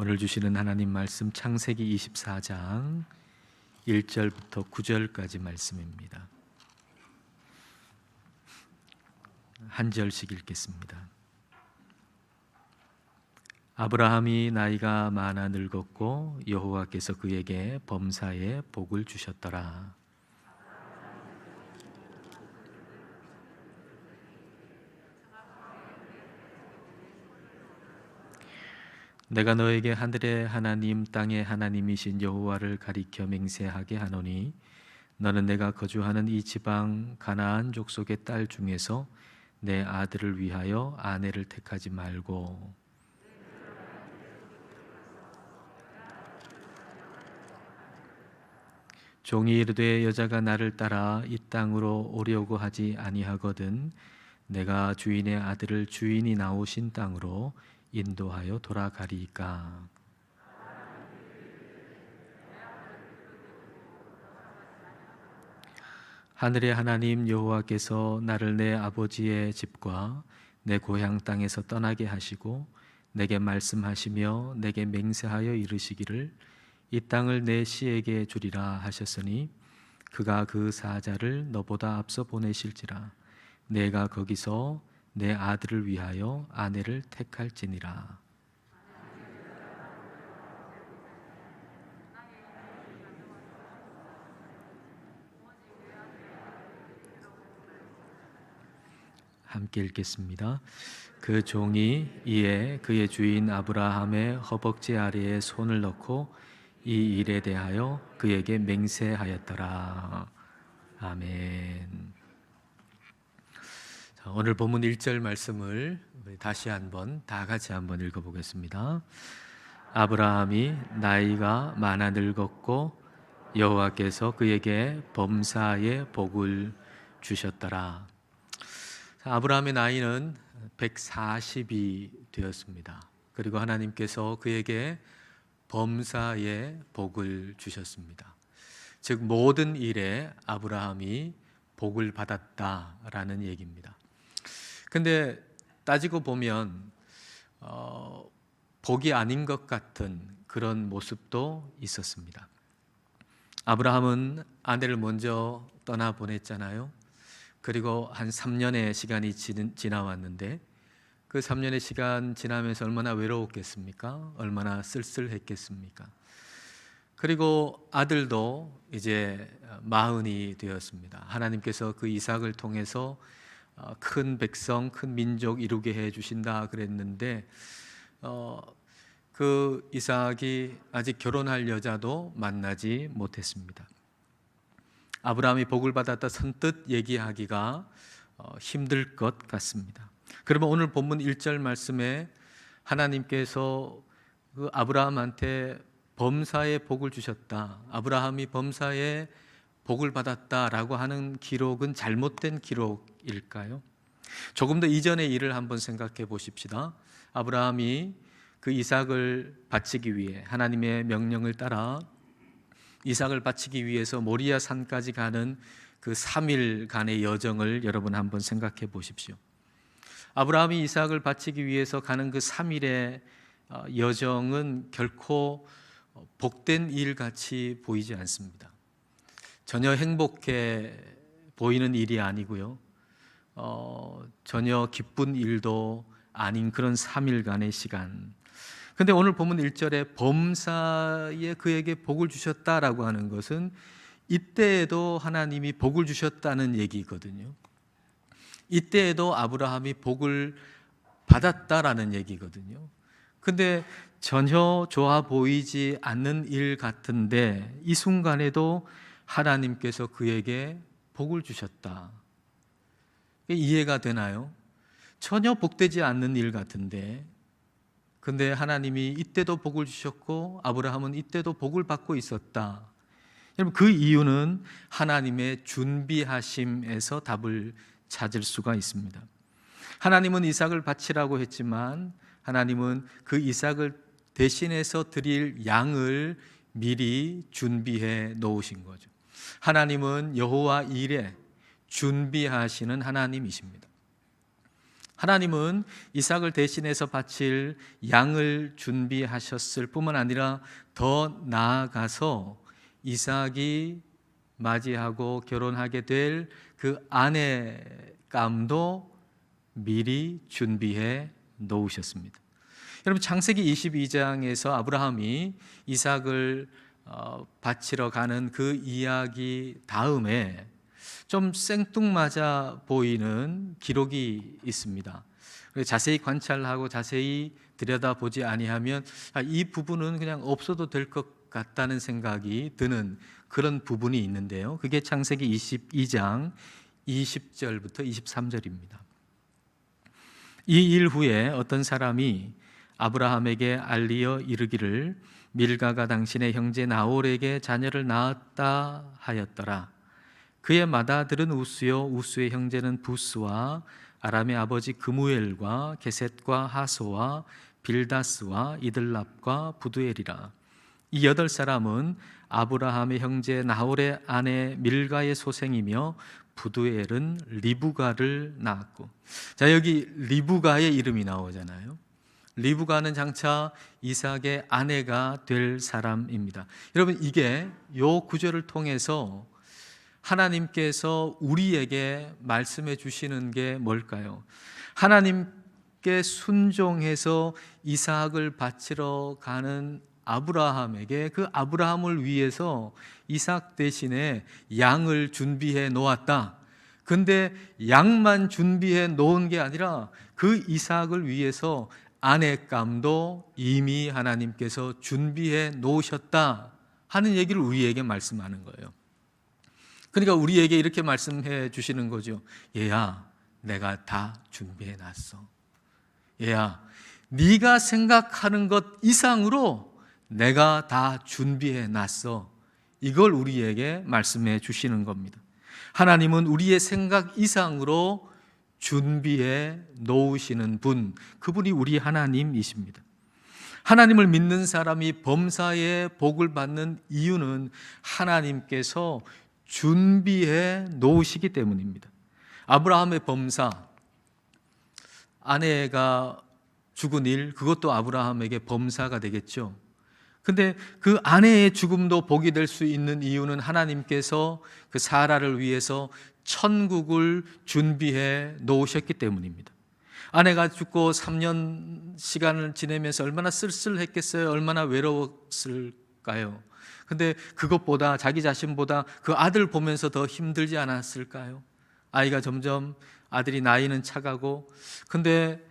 오늘 주시는 하나님 말씀 창세기 24장 1절부터 9절까지 말씀입니다. 한 절씩 읽겠습니다. 아브라함이 나이가 많아 늙었고 여호와께서 그에게 범사에 복을 주셨더라. 내가 너에게 하늘의 하나님 땅의 하나님이신 여호와를 가리켜 맹세하게 하노니 너는 내가 거주하는 이 지방 가나안 족속의 딸 중에서 내 아들을 위하여 아내를 택하지 말고 종이 이르되 여자가 나를 따라 이 땅으로 오려고 하지 아니하거든 내가 주인의 아들을 주인이 나오신 땅으로 인도하여 돌아가리이까. 하늘의 하나님 여호와께서 나를 내 아버지의 집과 내 고향 땅에서 떠나게 하시고 내게 말씀하시며 내게 맹세하여 이르시기를 이 땅을 내 씨에게 주리라 하셨으니 그가 그 사자를 너보다 앞서 보내실지라 내가 거기서 내 아들을 위하여 아내를 택할지니라. 함께 읽겠습니다. 그 종이 이에 그의 주인 아브라함의 허벅지 아래에 손을 넣고 이 일에 대하여 그에게 맹세하였더라. 아멘. 오늘 본문 1절 말씀을 다시 한번 다 같이 한번 읽어보겠습니다. 아브라함이 나이가 많아 늙었고 여호와께서 그에게 범사의 복을 주셨더라. 아브라함의 나이는 140이 되었습니다. 그리고 하나님께서 그에게 범사의 복을 주셨습니다. 즉 모든 일에 아브라함이 복을 받았다라는 얘기입니다. 근데 따지고 보면 복이 아닌 것 같은 그런 모습도 있었습니다. 아브라함은 아내를 먼저 떠나보냈잖아요. 그리고 한 3년의 시간이 지나왔는데 그 3년의 시간 지나면서 얼마나 외로웠겠습니까? 얼마나 쓸쓸했겠습니까? 그리고 아들도 이제 40이 되었습니다. 하나님께서 그 이삭을 통해서 큰 백성, 큰 민족 이루게 해 주신다 그랬는데 그 이삭이 아직 결혼할 여자도 만나지 못했습니다. 아브라함이 복을 받았다 선뜻 얘기하기가 힘들 것 같습니다. 그러면 오늘 본문 1절 말씀에 하나님께서 그 아브라함한테 범사의 복을 주셨다, 아브라함이 범사의 복을 받았다라고 하는 기록은 잘못된 기록일까요? 조금 더 이전의 일을 한번 생각해 보십시다. 아브라함이 그 이삭을 바치기 위해 하나님의 명령을 따라 이삭을 바치기 위해서 모리아 산까지 가는 그 3일간의 여정을 여러분 한번 생각해 보십시오. 아브라함이 이삭을 바치기 위해서 가는 그 3일의 여정은 결코 복된 일같이 보이지 않습니다. 전혀 행복해 보이는 일이 아니고요, 전혀 기쁜 일도 아닌 그런 3일간의 시간. 근데 오늘 본문 1절에 범사에 그에게 복을 주셨다라고 하는 것은 이때에도 하나님이 복을 주셨다는 얘기거든요. 이때에도 아브라함이 복을 받았다라는 얘기거든요. 근데 전혀 좋아 보이지 않는 일 같은데 이 순간에도 하나님께서 그에게 복을 주셨다. 이해가 되나요? 전혀 복되지 않는 일 같은데 근데 하나님이 이때도 복을 주셨고 아브라함은 이때도 복을 받고 있었다. 여러분, 그 이유는 하나님의 준비하심에서 답을 찾을 수가 있습니다. 하나님은 이삭을 바치라고 했지만 하나님은 그 이삭을 대신해서 드릴 양을 미리 준비해 놓으신 거죠. 하나님은 여호와 일에 준비하시는 하나님이십니다. 하나님은 이삭을 대신해서 바칠 양을 준비하셨을 뿐만 아니라 더 나아가서 이삭이 맞이하고 결혼하게 될 그 아내감도 미리 준비해 놓으셨습니다. 여러분, 창세기 22장에서 아브라함이 이삭을 바치러 가는 그 이야기 다음에 좀 생뚱맞아 보이는 기록이 있습니다. 자세히 관찰하고 자세히 들여다보지 아니하면 이 부분은 그냥 없어도 될 것 같다는 생각이 드는 그런 부분이 있는데요. 그게 창세기 22장 20절부터 23절입니다. 이 일 후에 어떤 사람이 아브라함에게 알리어 이르기를 밀가가 당신의 형제 나홀에게 자녀를 낳았다 하였더라. 그의 맏아들은 우스요 우스의 형제는 부스와 아람의 아버지 그무엘과 게셋과 하소와 빌다스와 이들랍과 부두엘이라. 이 8사람은 아브라함의 형제 나홀의 아내 밀가의 소생이며 부두엘은 리브가를 낳았고. 자, 여기 리브가의 이름이 나오잖아요. 리브가는 장차 이삭의 아내가 될 사람입니다. 여러분, 이게 요 구절을 통해서 하나님께서 우리에게 말씀해 주시는 게 뭘까요? 하나님께 순종해서 이삭을 바치러 가는 아브라함에게 그 아브라함을 위해서 이삭 대신에 양을 준비해 놓았다. 근데 양만 준비해 놓은 게 아니라 그 이삭을 위해서 아내감도 이미 하나님께서 준비해 놓으셨다 하는 얘기를 우리에게 말씀하는 거예요. 그러니까 우리에게 이렇게 말씀해 주시는 거죠. 얘야, 내가 다 준비해 놨어. 얘야, 네가 생각하는 것 이상으로 내가 다 준비해 놨어. 이걸 우리에게 말씀해 주시는 겁니다. 하나님은 우리의 생각 이상으로 준비해 놓으시는 분, 그분이 우리 하나님이십니다. 하나님을 믿는 사람이 범사의 복을 받는 이유는 하나님께서 준비해 놓으시기 때문입니다. 아브라함의 범사, 아내가 죽은 일, 그것도 아브라함에게 범사가 되겠죠. 근데 그 아내의 죽음도 복이 될 수 있는 이유는 하나님께서 그 사라를 위해서 천국을 준비해 놓으셨기 때문입니다. 아내가 죽고 3년 시간을 지내면서 얼마나 쓸쓸했겠어요? 얼마나 외로웠을까요? 근데 그것보다, 자기 자신보다 그 아들 보면서 더 힘들지 않았을까요? 아이가 점점, 아들이 나이는 차가고, 근데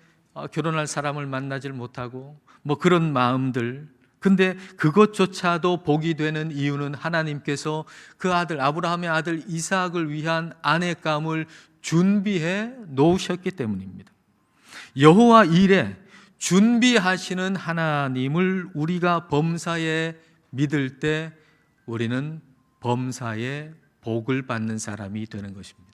결혼할 사람을 만나질 못하고 뭐 그런 마음들. 근데 그것조차도 복이 되는 이유는 하나님께서 그 아들, 아브라함의 아들 이삭을 위한 아내감을 준비해 놓으셨기 때문입니다. 여호와 일에 준비하시는 하나님을 우리가 범사에 믿을 때 우리는 범사에 복을 받는 사람이 되는 것입니다.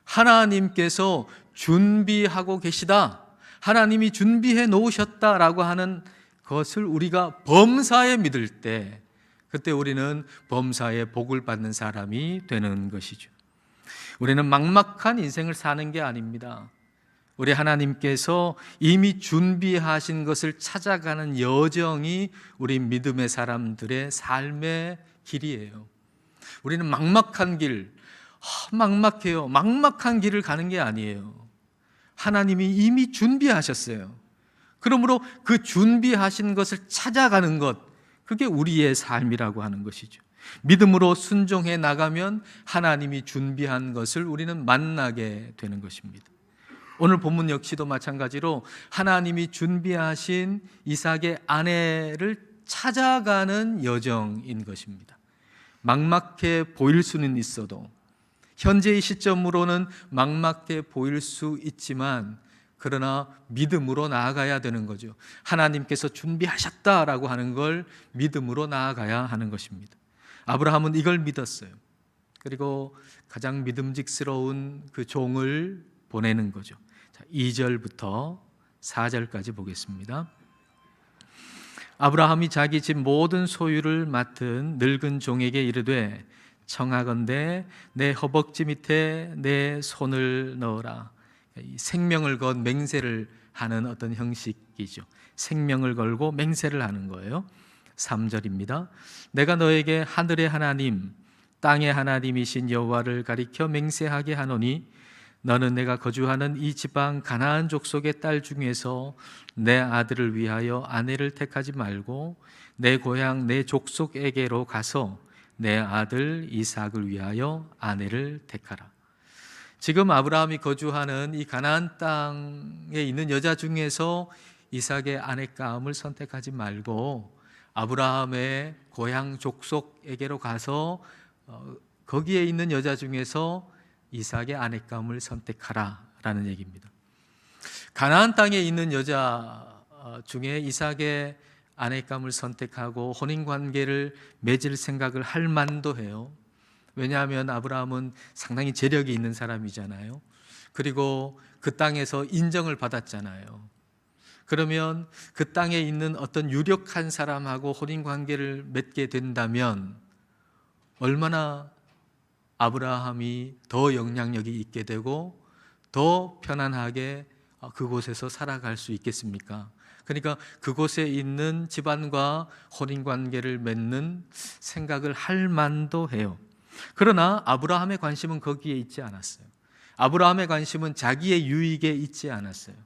하나님께서 준비하고 계시다, 하나님이 준비해 놓으셨다라고 하는 것을 우리가 범사에 믿을 때, 그때 우리는 범사에 복을 받는 사람이 되는 것이죠. 우리는 막막한 인생을 사는 게 아닙니다. 우리 하나님께서 이미 준비하신 것을 찾아가는 여정이 우리 믿음의 사람들의 삶의 길이에요. 우리는 막막한 길, 막막해요. 막막한 길을 가는 게 아니에요. 하나님이 이미 준비하셨어요. 그러므로 그 준비하신 것을 찾아가는 것, 그게 우리의 삶이라고 하는 것이죠. 믿음으로 순종해 나가면 하나님이 준비한 것을 우리는 만나게 되는 것입니다. 오늘 본문 역시도 마찬가지로 하나님이 준비하신 이삭의 아내를 찾아가는 여정인 것입니다. 막막해 보일 수는 있어도, 현재의 시점으로는 막막해 보일 수 있지만, 그러나 믿음으로 나아가야 되는 거죠. 하나님께서 준비하셨다라고 하는 걸 믿음으로 나아가야 하는 것입니다. 아브라함은 이걸 믿었어요. 그리고 가장 믿음직스러운 그 종을 보내는 거죠. 2절부터 4절까지 보겠습니다. 아브라함이 자기 집 모든 소유를 맡은 늙은 종에게 이르되, 청하건대 내 허벅지 밑에 내 손을 넣어라. 생명을 건 맹세를 하는 어떤 형식이죠. 생명을 걸고 맹세를 하는 거예요. 3절입니다. 내가 너에게 하늘의 하나님 땅의 하나님이신 여호와를 가리켜 맹세하게 하노니 너는 내가 거주하는 이 지방 가나안 족속의 딸 중에서 내 아들을 위하여 아내를 택하지 말고 내 고향 내 족속에게로 가서 내 아들 이삭을 위하여 아내를 택하라. 지금 아브라함이 거주하는 이 가나안 땅에 있는 여자 중에서 이삭의 아내감을 선택하지 말고 아브라함의 고향 족속에게로 가서 거기에 있는 여자 중에서 이삭의 아내감을 선택하라라는 얘기입니다. 가나안 땅에 있는 여자 중에 이삭의 아내감을 선택하고 혼인관계를 맺을 생각을 할 만도 해요. 왜냐하면 아브라함은 상당히 재력이 있는 사람이잖아요. 그리고 그 땅에서 인정을 받았잖아요. 그러면 그 땅에 있는 어떤 유력한 사람하고 혼인관계를 맺게 된다면 얼마나 아브라함이 더 영향력이 있게 되고 더 편안하게 그곳에서 살아갈 수 있겠습니까? 그러니까 그곳에 있는 집안과 혼인관계를 맺는 생각을 할 만도 해요. 그러나 아브라함의 관심은 거기에 있지 않았어요. 아브라함의 관심은 자기의 유익에 있지 않았어요.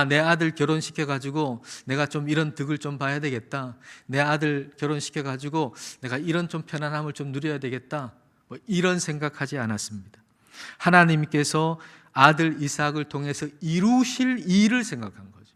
내 아들 결혼시켜가지고 내가 좀 이런 득을 좀 봐야 되겠다. 내 아들 결혼시켜가지고 내가 이런 좀 편안함을 좀 누려야 되겠다. 이런 생각하지 않았습니다. 하나님께서 아들 이삭을 통해서 이루실 일을 생각한 거죠.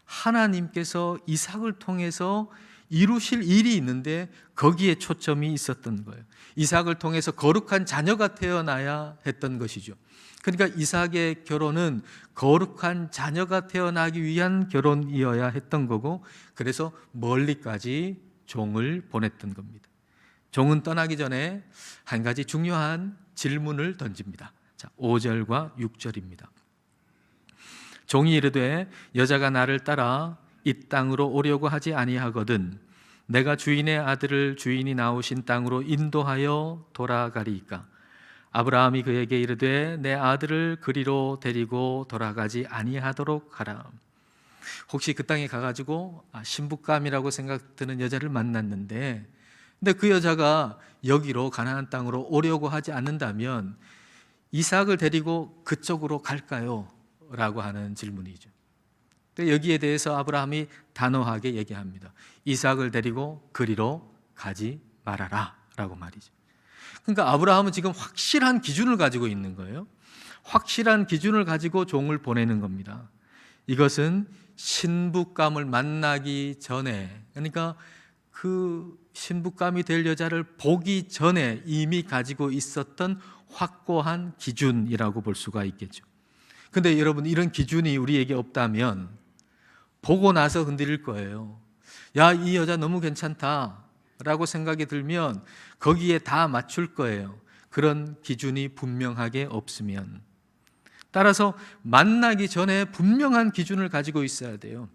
하나님께서 이삭을 통해서 이루실 일이 있는데 거기에 초점이 있었던 거예요. 이삭을 통해서 거룩한 자녀가 태어나야 했던 것이죠. 그러니까 이삭의 결혼은 거룩한 자녀가 태어나기 위한 결혼이어야 했던 거고, 그래서 멀리까지 종을 보냈던 겁니다. 종은 떠나기 전에 한 가지 중요한 질문을 던집니다. 자, 5절과 6절입니다. 종이 이르되 여자가 나를 따라 이 땅으로 오려고 하지 아니하거든 내가 주인의 아들을 주인이 나오신 땅으로 인도하여 돌아가리이까. 아브라함이 그에게 이르되 내 아들을 그리로 데리고 돌아가지 아니하도록 하라. 혹시 그 땅에 가가지고 신부감이라고 생각드는 여자를 만났는데, 근데 그 여자가 여기로 가나안 땅으로 오려고 하지 않는다면 이삭을 데리고 그쪽으로 갈까요? 라고 하는 질문이죠. 여기에 대해서 아브라함이 단호하게 얘기합니다. 이삭을 데리고 그리로 가지 말아라 라고 말이죠. 그러니까 아브라함은 지금 확실한 기준을 가지고 있는 거예요. 확실한 기준을 가지고 종을 보내는 겁니다. 이것은 신부감을 만나기 전에, 그러니까 그 신부감이 될 여자를 보기 전에 이미 가지고 있었던 확고한 기준이라고 볼 수가 있겠죠. 근데 여러분, 이런 기준이 우리에게 없다면 보고 나서 흔들릴 거예요. 야, 이 여자 너무 괜찮다 라고 생각이 들면 거기에 다 맞출 거예요. 그런 기준이 분명하게 없으면. 따라서 만나기 전에 분명한 기준을 가지고 있어야 돼요.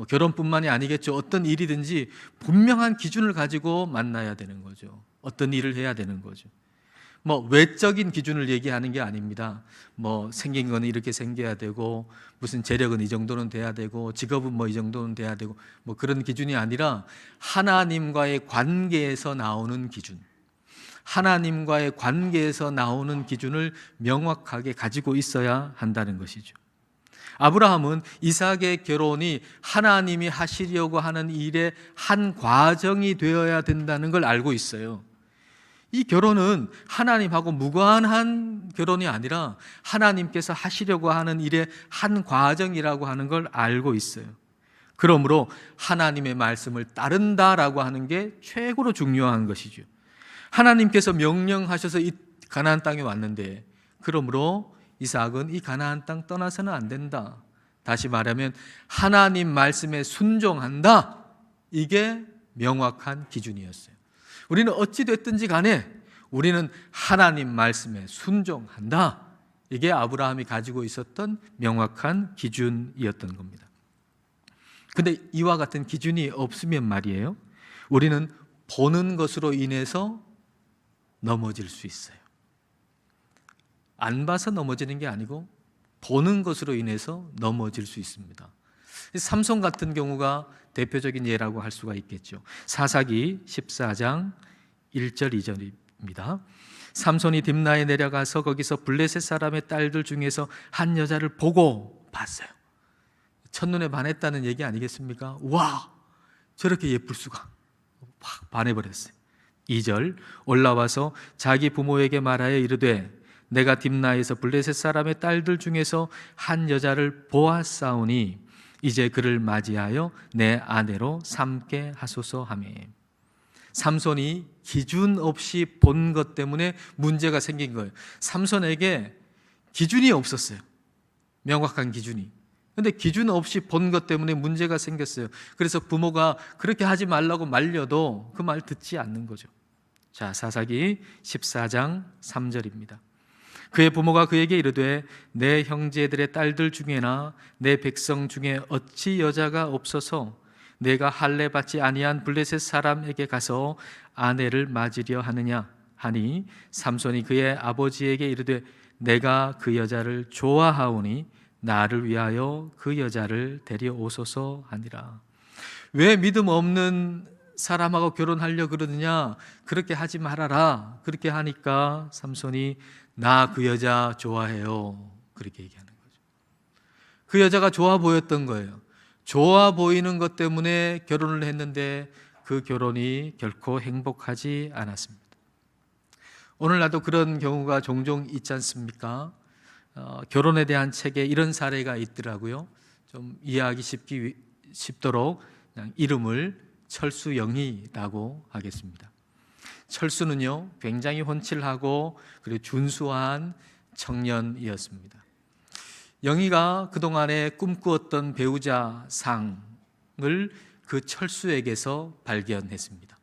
결혼뿐만이 아니겠죠. 어떤 일이든지 분명한 기준을 가지고 만나야 되는 거죠. 어떤 일을 해야 되는 거죠. 외적인 기준을 얘기하는 게 아닙니다. 생긴 거는 이렇게 생겨야 되고, 무슨 재력은 이 정도는 돼야 되고, 직업은 이 정도는 돼야 되고, 그런 기준이 아니라 하나님과의 관계에서 나오는 기준, 하나님과의 관계에서 나오는 기준을 명확하게 가지고 있어야 한다는 것이죠. 아브라함은 이삭의 결혼이 하나님이 하시려고 하는 일의 한 과정이 되어야 된다는 걸 알고 있어요. 이 결혼은 하나님하고 무관한 결혼이 아니라 하나님께서 하시려고 하는 일의 한 과정이라고 하는 걸 알고 있어요. 그러므로 하나님의 말씀을 따른다라고 하는 게 최고로 중요한 것이죠. 하나님께서 명령하셔서 이 가나안 땅에 왔는데, 그러므로 이삭은 이 가나안 땅 떠나서는 안 된다. 다시 말하면 하나님 말씀에 순종한다. 이게 명확한 기준이었어요. 우리는 어찌 됐든지 간에 우리는 하나님 말씀에 순종한다. 이게 아브라함이 가지고 있었던 명확한 기준이었던 겁니다. 근데 이와 같은 기준이 없으면 말이에요, 우리는 보는 것으로 인해서 넘어질 수 있어요. 안 봐서 넘어지는 게 아니고 보는 것으로 인해서 넘어질 수 있습니다. 삼손 같은 경우가 대표적인 예라고 할 수가 있겠죠. 사사기 14장 1절 2절입니다. 삼손이 딥나에 내려가서 거기서 블레셋 사람의 딸들 중에서 한 여자를 보고 봤어요. 첫눈에 반했다는 얘기 아니겠습니까? 와, 저렇게 예쁠 수가. 확 반해버렸어요. 2절, 올라와서 자기 부모에게 말하여 이르되 내가 딥나에서 블레셋 사람의 딸들 중에서 한 여자를 보았사오니 이제 그를 맞이하여 내 아내로 삼게 하소서 하매. 삼손이 기준 없이 본 것 때문에 문제가 생긴 거예요. 삼손에게 기준이 없었어요. 명확한 기준이. 근데 기준 없이 본 것 때문에 문제가 생겼어요. 그래서 부모가 그렇게 하지 말라고 말려도 그 말 듣지 않는 거죠. 자, 사사기 14장 3절입니다. 그의 부모가 그에게 이르되 내 형제들의 딸들 중에나 내 백성 중에 어찌 여자가 없어서 내가 할례 받지 아니한 블레셋 사람에게 가서 아내를 맞으려 하느냐 하니 삼손이 그의 아버지에게 이르되 내가 그 여자를 좋아하오니 나를 위하여 그 여자를 데려오소서 하니라. 왜 믿음 없는 사람하고 결혼하려 그러느냐? 그렇게 하지 말아라. 그렇게 하니까 삼손이 나 그 여자 좋아해요. 그렇게 얘기하는 거죠. 그 여자가 좋아 보였던 거예요. 좋아 보이는 것 때문에 결혼을 했는데 그 결혼이 결코 행복하지 않았습니다. 오늘날도 그런 경우가 종종 있지 않습니까? 결혼에 대한 책에 이런 사례가 있더라고요. 좀 이해하기 쉽도록 그냥 이름을 철수영희라고 하겠습니다. 철수는요, 굉장히 혼칠하고 그리고 준수한 청년이었습니다. 영희가 그동안에 꿈꾸었던 배우자 상을 그 철수에게서 발견했습니다.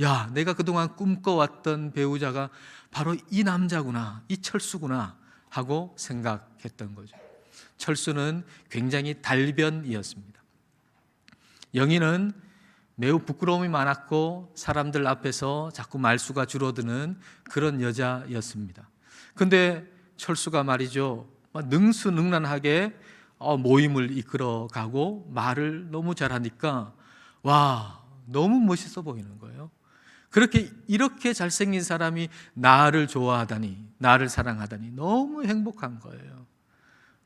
야, 내가 그동안 꿈꿔왔던 배우자가 바로 이 남자구나, 이 철수구나 하고 생각했던 거죠. 철수는 굉장히 달변이었습니다. 영희는 매우 부끄러움이 많았고 사람들 앞에서 자꾸 말수가 줄어드는 그런 여자였습니다. 근데 철수가 말이죠, 능수능란하게 모임을 이끌어가고 말을 너무 잘하니까 와, 너무 멋있어 보이는 거예요. 이렇게 잘생긴 사람이 나를 좋아하다니, 나를 사랑하다니 너무 행복한 거예요.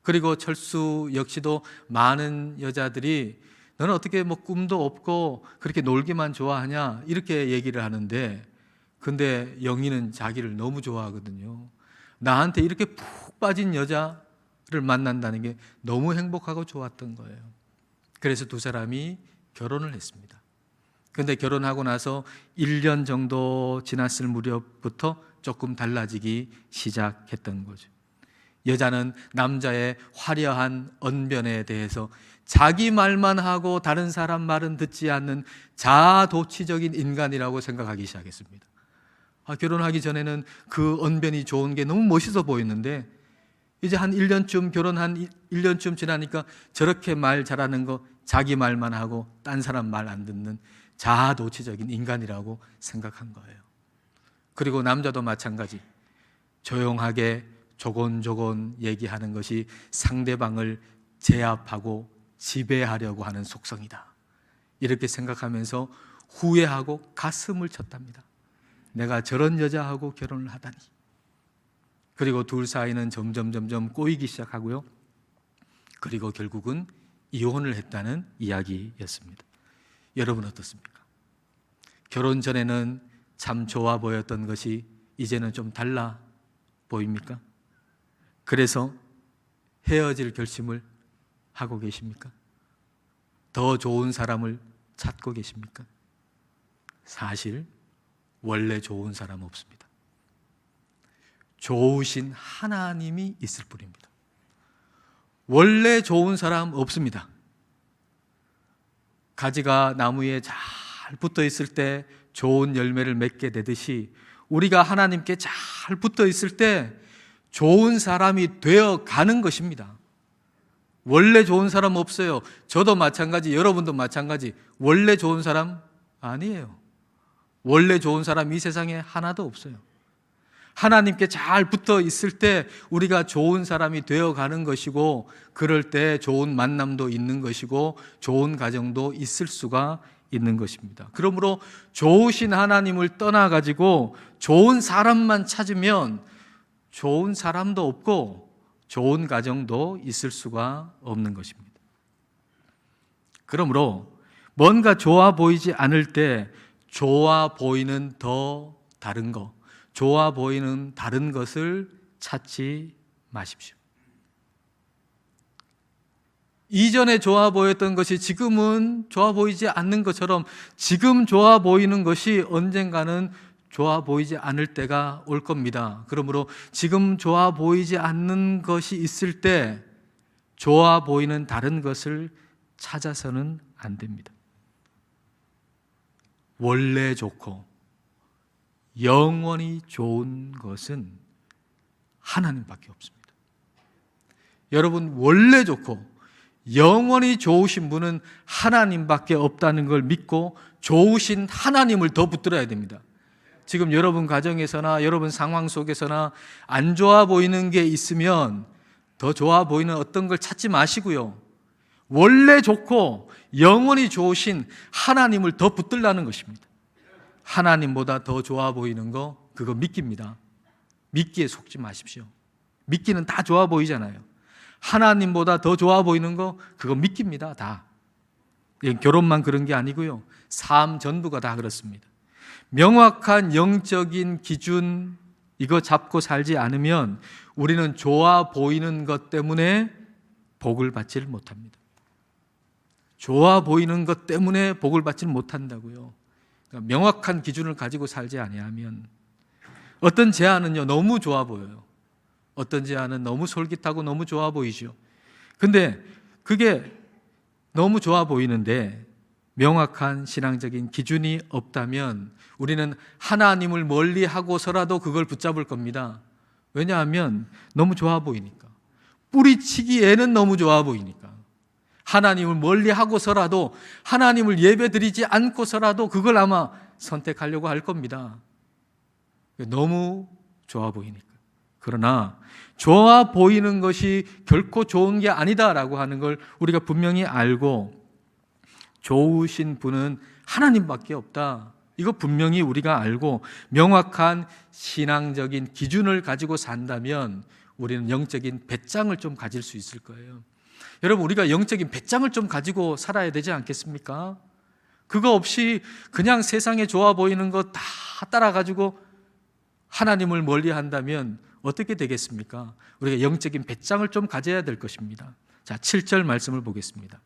그리고 철수 역시도 많은 여자들이 너는 어떻게 꿈도 없고 그렇게 놀기만 좋아하냐 이렇게 얘기를 하는데, 근데 영희는 자기를 너무 좋아하거든요. 나한테 이렇게 푹 빠진 여자를 만난다는 게 너무 행복하고 좋았던 거예요. 그래서 두 사람이 결혼을 했습니다. 근데 결혼하고 나서 1년 정도 지났을 무렵부터 조금 달라지기 시작했던 거죠. 여자는 남자의 화려한 언변에 대해서 자기 말만 하고 다른 사람 말은 듣지 않는 자아도취적인 인간이라고 생각하기 시작했습니다. 결혼하기 전에는 그 언변이 좋은 게 너무 멋있어 보였는데 이제 한 1년쯤 결혼한 1년쯤 지나니까 저렇게 말 잘하는 거 자기 말만 하고 딴 사람 말 안 듣는 자아도취적인 인간이라고 생각한 거예요. 그리고 남자도 마찬가지. 조용하게 조곤조곤 얘기하는 것이 상대방을 제압하고 지배하려고 하는 속성이다. 이렇게 생각하면서 후회하고 가슴을 쳤답니다. 내가 저런 여자하고 결혼을 하다니. 그리고 둘 사이는 점점 꼬이기 시작하고요. 그리고 결국은 이혼을 했다는 이야기였습니다. 여러분 어떻습니까? 결혼 전에는 참 좋아 보였던 것이 이제는 좀 달라 보입니까? 그래서 헤어질 결심을 하고 계십니까? 더 좋은 사람을 찾고 계십니까? 사실 원래 좋은 사람 없습니다. 좋으신 하나님이 있을 뿐입니다. 원래 좋은 사람 없습니다. 가지가 나무에 잘 붙어 있을 때 좋은 열매를 맺게 되듯이 우리가 하나님께 잘 붙어 있을 때 좋은 사람이 되어 가는 것입니다. 원래 좋은 사람 없어요. 저도 마찬가지, 여러분도 마찬가지. 원래 좋은 사람 아니에요. 원래 좋은 사람 이 세상에 하나도 없어요. 하나님께 잘 붙어 있을 때 우리가 좋은 사람이 되어 가는 것이고, 그럴 때 좋은 만남도 있는 것이고 좋은 가정도 있을 수가 있는 것입니다. 그러므로 좋으신 하나님을 떠나 가지고 좋은 사람만 찾으면 좋은 사람도 없고 좋은 가정도 있을 수가 없는 것입니다. 그러므로 뭔가 좋아 보이지 않을 때 좋아 보이는 더 다른 것, 좋아 보이는 다른 것을 찾지 마십시오. 이전에 좋아 보였던 것이 지금은 좋아 보이지 않는 것처럼, 지금 좋아 보이는 것이 언젠가는 좋아 보이지 않을 때가 올 겁니다. 그러므로 지금 좋아 보이지 않는 것이 있을 때 좋아 보이는 다른 것을 찾아서는 안 됩니다. 원래 좋고 영원히 좋은 것은 하나님밖에 없습니다. 여러분, 원래 좋고 영원히 좋으신 분은 하나님밖에 없다는 걸 믿고 좋으신 하나님을 더 붙들어야 됩니다. 지금 여러분 가정에서나 여러분 상황 속에서나 안 좋아 보이는 게 있으면 더 좋아 보이는 어떤 걸 찾지 마시고요, 원래 좋고 영원히 좋으신 하나님을 더 붙들라는 것입니다. 하나님보다 더 좋아 보이는 거, 그거 미끼입니다. 미끼에 속지 마십시오. 미끼는 다 좋아 보이잖아요. 하나님보다 더 좋아 보이는 거, 그거 미끼입니다. 다. 결혼만 그런 게 아니고요, 삶 전부가 다 그렇습니다. 명확한 영적인 기준, 이거 잡고 살지 않으면 우리는 좋아 보이는 것 때문에 복을 받지를 못합니다. 좋아 보이는 것 때문에 복을 받지는 못한다고요. 그러니까 명확한 기준을 가지고 살지 아니하면, 어떤 제안은요 너무 좋아 보여요. 어떤 제안은 너무 솔깃하고 너무 좋아 보이죠. 근데 그게 너무 좋아 보이는데 명확한 신앙적인 기준이 없다면 우리는 하나님을 멀리 하고서라도 그걸 붙잡을 겁니다. 왜냐하면 너무 좋아 보이니까, 뿌리치기에는 너무 좋아 보이니까. 하나님을 멀리 하고서라도, 하나님을 예배드리지 않고서라도 그걸 아마 선택하려고 할 겁니다. 너무 좋아 보이니까. 그러나 좋아 보이는 것이 결코 좋은 게 아니다라고 하는 걸 우리가 분명히 알고, 좋으신 분은 하나님밖에 없다, 이거 분명히 우리가 알고 명확한 신앙적인 기준을 가지고 산다면 우리는 영적인 배짱을 좀 가질 수 있을 거예요. 여러분, 우리가 영적인 배짱을 좀 가지고 살아야 되지 않겠습니까? 그거 없이 그냥 세상에 좋아 보이는 거 다 따라가지고 하나님을 멀리 한다면 어떻게 되겠습니까? 우리가 영적인 배짱을 좀 가져야 될 것입니다. 자, 7절 말씀을 보겠습니다.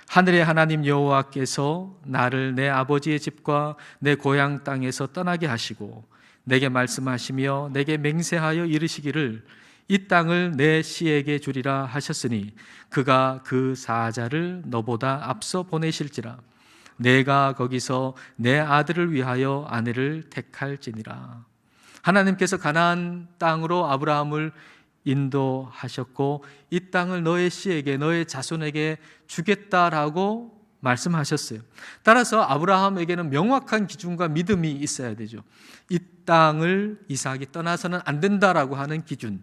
하늘의 하나님 여호와께서 나를 내 아버지의 집과 내 고향 땅에서 떠나게 하시고 내게 말씀하시며 내게 맹세하여 이르시기를 이 땅을 내 씨에게 주리라 하셨으니 그가 그 사자를 너보다 앞서 보내실지라 내가 거기서 내 아들을 위하여 아내를 택할지니라. 하나님께서 가나안 땅으로 아브라함을 인도하셨고 이 땅을 너의 씨에게, 너의 자손에게 주겠다라고 말씀하셨어요. 따라서 아브라함에게는 명확한 기준과 믿음이 있어야 되죠. 이 땅을 이삭이 떠나서는 안 된다라고 하는 기준,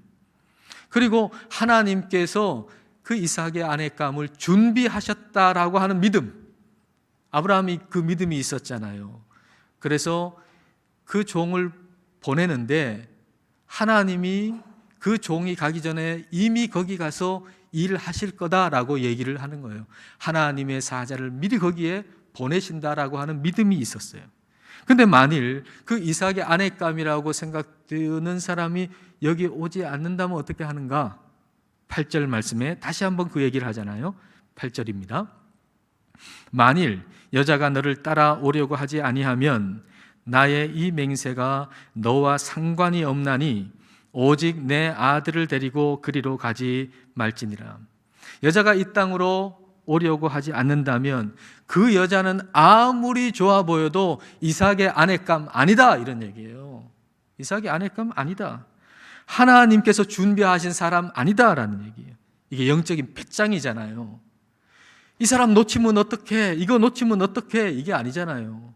그리고 하나님께서 그 이삭의 아내감을 준비하셨다라고 하는 믿음. 아브라함이 그 믿음이 있었잖아요. 그래서 그 종을 보내는데 하나님이 그 종이 가기 전에 이미 거기 가서 일하실 거다라고 얘기를 하는 거예요. 하나님의 사자를 미리 거기에 보내신다라고 하는 믿음이 있었어요. 근데 만일 그 이삭의 아내감이라고 생각되는 사람이 여기 오지 않는다면 어떻게 하는가? 8절 말씀에 다시 한번 그 얘기를 하잖아요. 8절입니다. 만일 여자가 너를 따라오려고 하지 아니하면 나의 이 맹세가 너와 상관이 없나니 오직 내 아들을 데리고 그리로 가지 말지니라. 여자가 이 땅으로 오려고 하지 않는다면 그 여자는 아무리 좋아 보여도 이삭의 아내감 아니다, 이런 얘기예요. 이삭의 아내감 아니다, 하나님께서 준비하신 사람 아니다라는 얘기예요. 이게 영적인 배짱이잖아요. 이 사람 놓치면 어떡해, 이거 놓치면 어떡해, 이게 아니잖아요.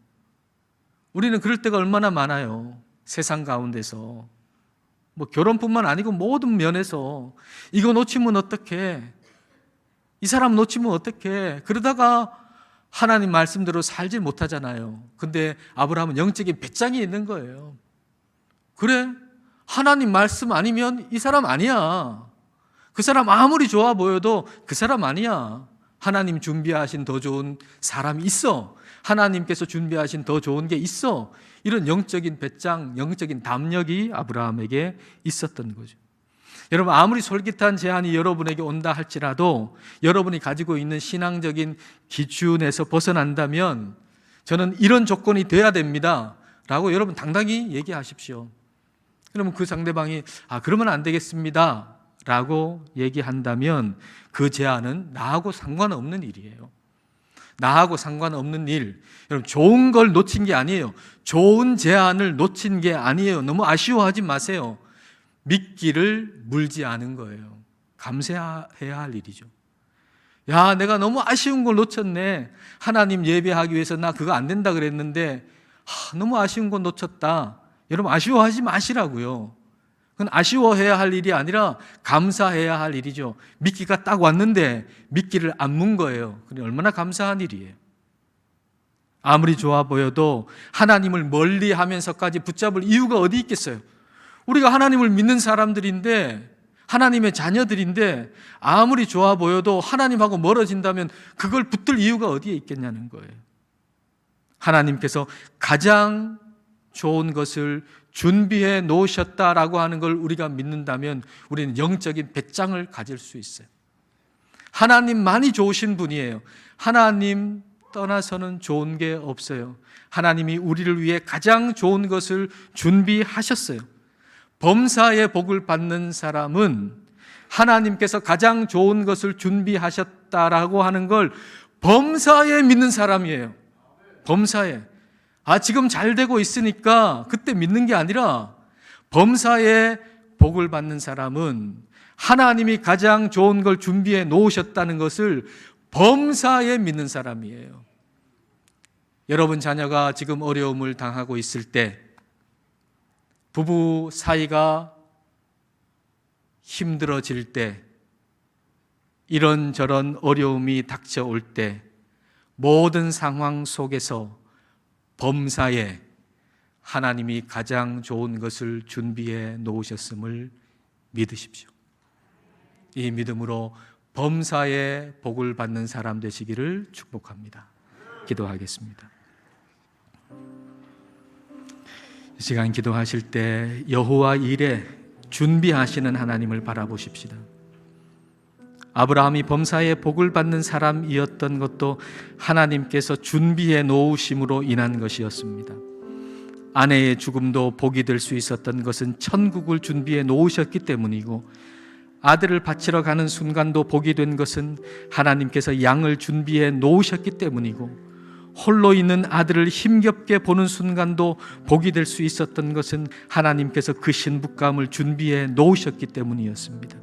우리는 그럴 때가 얼마나 많아요. 세상 가운데서 결혼뿐만 아니고 모든 면에서 이거 놓치면 어떡해, 이 사람 놓치면 어떡해, 그러다가 하나님 말씀대로 살지 못하잖아요. 근데 아브라함은 영적인 배짱이 있는 거예요. 그래, 하나님 말씀 아니면 이 사람 아니야. 그 사람 아무리 좋아 보여도 그 사람 아니야. 하나님 준비하신 더 좋은 사람이 있어. 하나님께서 준비하신 더 좋은 게 있어. 이런 영적인 배짱, 영적인 담력이 아브라함에게 있었던 거죠. 여러분, 아무리 솔깃한 제안이 여러분에게 온다 할지라도 여러분이 가지고 있는 신앙적인 기준에서 벗어난다면 저는 이런 조건이 돼야 됩니다 라고 여러분 당당히 얘기하십시오. 그러면 그 상대방이 그러면 안 되겠습니다 라고 얘기한다면 그 제안은 나하고 상관없는 일이에요. 나하고 상관없는 일. 여러분, 좋은 걸 놓친 게 아니에요. 좋은 제안을 놓친 게 아니에요. 너무 아쉬워하지 마세요. 미끼를 물지 않은 거예요. 감사해야 할 일이죠. 야, 내가 너무 아쉬운 걸 놓쳤네. 하나님 예배하기 위해서 나 그거 안 된다 그랬는데 너무 아쉬운 걸 놓쳤다. 여러분, 아쉬워하지 마시라고요. 그건 아쉬워해야 할 일이 아니라 감사해야 할 일이죠. 미끼가 딱 왔는데 미끼를 안 문 거예요. 그게 얼마나 감사한 일이에요. 아무리 좋아 보여도 하나님을 멀리 하면서까지 붙잡을 이유가 어디 있겠어요? 우리가 하나님을 믿는 사람들인데, 하나님의 자녀들인데 아무리 좋아 보여도 하나님하고 멀어진다면 그걸 붙들 이유가 어디에 있겠냐는 거예요. 하나님께서 가장 좋은 것을 준비해 놓으셨다라고 하는 걸 우리가 믿는다면 우리는 영적인 배짱을 가질 수 있어요. 하나님만이 좋으신 분이에요. 하나님 떠나서는 좋은 게 없어요. 하나님이 우리를 위해 가장 좋은 것을 준비하셨어요. 범사의 복을 받는 사람은 하나님께서 가장 좋은 것을 준비하셨다라고 하는 걸 범사에 믿는 사람이에요. 범사에. 지금 잘 되고 있으니까 그때 믿는 게 아니라 범사에 복을 받는 사람은 하나님이 가장 좋은 걸 준비해 놓으셨다는 것을 범사에 믿는 사람이에요. 여러분 자녀가 지금 어려움을 당하고 있을 때, 부부 사이가 힘들어질 때, 이런저런 어려움이 닥쳐올 때, 모든 상황 속에서 범사에 하나님이 가장 좋은 것을 준비해 놓으셨음을 믿으십시오. 이 믿음으로 범사에 복을 받는 사람 되시기를 축복합니다. 기도하겠습니다. 이 시간 기도하실 때 여호와 일에 준비하시는 하나님을 바라보십시다. 아브라함이 범사에 복을 받는 사람이었던 것도 하나님께서 준비해 놓으심으로 인한 것이었습니다. 아내의 죽음도 복이 될 수 있었던 것은 천국을 준비해 놓으셨기 때문이고, 아들을 바치러 가는 순간도 복이 된 것은 하나님께서 양을 준비해 놓으셨기 때문이고, 홀로 있는 아들을 힘겹게 보는 순간도 복이 될 수 있었던 것은 하나님께서 그 신부감을 준비해 놓으셨기 때문이었습니다.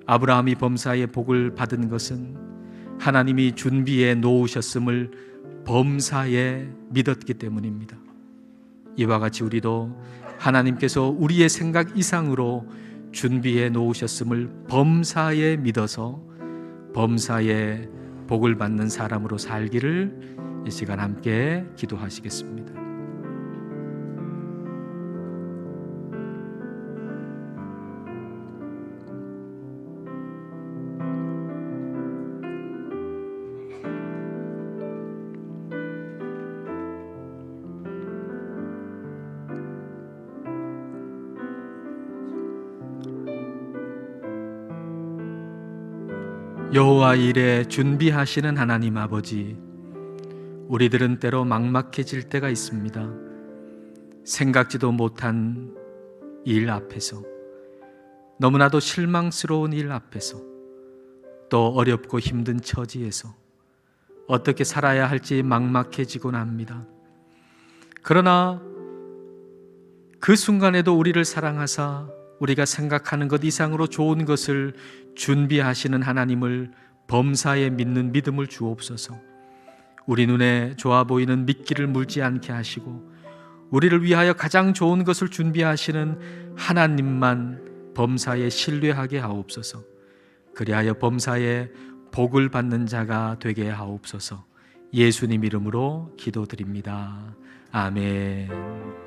아브라함이 범사에 복을 받은 것은 하나님이 준비해 놓으셨음을 범사에 믿었기 때문입니다. 이와 같이 우리도 하나님께서 우리의 생각 이상으로 준비해 놓으셨음을 범사에 믿어서 범사에 복을 받는 사람으로 살기를 이 시간 함께 기도하시겠습니다. 여호와 일에 준비하시는 하나님 아버지, 우리들은 때로 막막해질 때가 있습니다. 생각지도 못한 일 앞에서, 너무나도 실망스러운 일 앞에서, 또 어렵고 힘든 처지에서 어떻게 살아야 할지 막막해지곤 합니다. 그러나 그 순간에도 우리를 사랑하사 우리가 생각하는 것 이상으로 좋은 것을 준비하시는 하나님을 범사에 믿는 믿음을 주옵소서. 우리 눈에 좋아 보이는 미끼를 물지 않게 하시고 우리를 위하여 가장 좋은 것을 준비하시는 하나님만 범사에 신뢰하게 하옵소서. 그리하여 범사에 복을 받는 자가 되게 하옵소서. 예수님 이름으로 기도드립니다. 아멘.